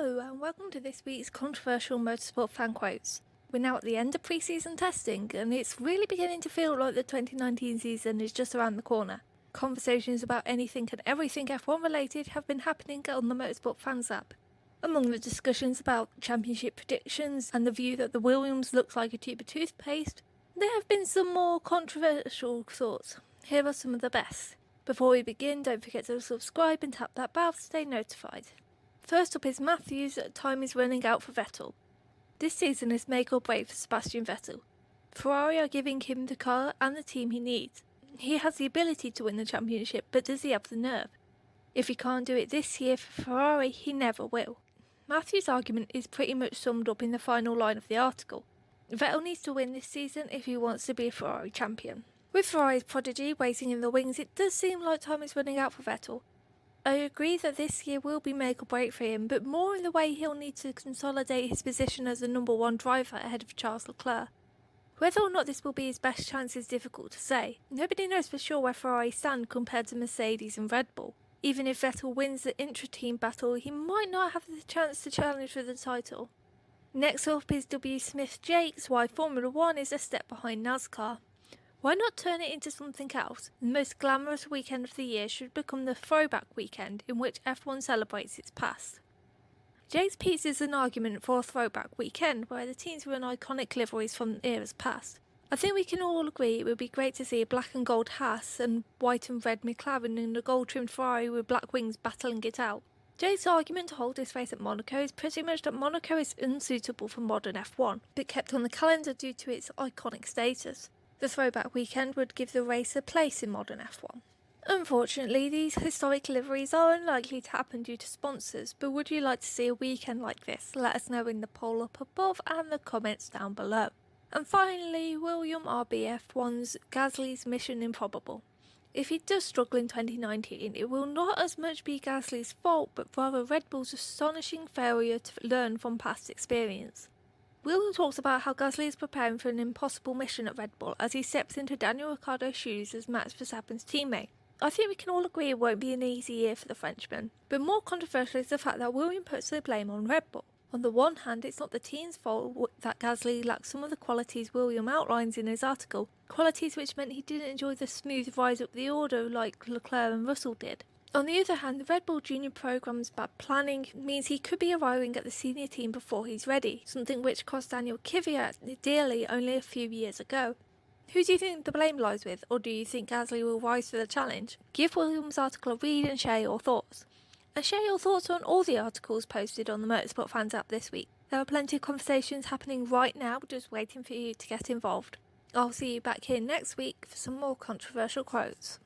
Hello and welcome to this week's controversial motorsport fan quotes. We're now at the end of pre-season testing and it's really beginning to feel like the 2019 season is just around the corner. Conversations about anything and everything F1 related have been happening on the Motorsport Fans app. Among the discussions about championship predictions and the view that the Williams looks like a tube of toothpaste, there have been some more controversial thoughts. Here are some of the best. Before we begin, don't forget to subscribe and tap that bell to stay notified. First up is Matthew's time is running out for Vettel. This season is make or break for Sebastian Vettel. Ferrari are giving him the car and the team he needs. He has the ability to win the championship, but does he have the nerve? If he can't do it this year for Ferrari, he never will. Matthew's argument is pretty much summed up in the final line of the article. Vettel needs to win this season if he wants to be a Ferrari champion. With Ferrari's prodigy waiting in the wings, it does seem like time is running out for Vettel. I agree that this year will be make or break for him, but more in the way he'll need to consolidate his position as the number one driver ahead of Charles Leclerc. Whether or not this will be his best chance is difficult to say. Nobody knows for sure where Ferrari stand compared to Mercedes and Red Bull. Even if Vettel wins the intra-team battle, he might not have the chance to challenge for the title. Next up is W. Smith Jakes why Formula 1 is a step behind NASCAR. Why not turn it into something else? The most glamorous weekend of the year should become the throwback weekend in which F1 celebrates its past. Jakes pieces an argument for a throwback weekend where the teams run iconic liveries from eras past. I think we can all agree it would be great to see a black and gold Haas and white and red McLaren and a gold trimmed Ferrari with black wings battling it out. Jakes' argument to hold his face at Monaco is pretty much that Monaco is unsuitable for modern F1, but kept on the calendar due to its iconic status. The throwback weekend would give the race a place in modern F1. Unfortunately, these historic liveries are unlikely to happen due to sponsors, but would you like to see a weekend like this? Let us know in the poll up above and the comments down below. And finally, William RBF1's Gasly's mission improbable. If he does struggle in 2019, it will not as much be Gasly's fault, but rather Red Bull's astonishing failure to learn from past experience. William talks about how Gasly is preparing for an impossible mission at Red Bull as he steps into Daniel Ricciardo's shoes as Max Verstappen's teammate. I think we can all agree it won't be an easy year for the Frenchman, but more controversial is the fact that William puts the blame on Red Bull. On the one hand, it's not the team's fault that Gasly lacks some of the qualities William outlines in his article, qualities which meant he didn't enjoy the smooth rise up the order like Leclerc and Russell did. On the other hand, the Red Bull Junior programme's bad planning means he could be arriving at the senior team before he's ready, something which cost Daniel Kvyat dearly only a few years ago. Who do you think the blame lies with, or do you think Gasly will rise to the challenge? Give William's article a read and share your thoughts. And share your thoughts on all the articles posted on the Motorsport Fans app this week. There are plenty of conversations happening right now, just waiting for you to get involved. I'll see you back here next week for some more controversial quotes.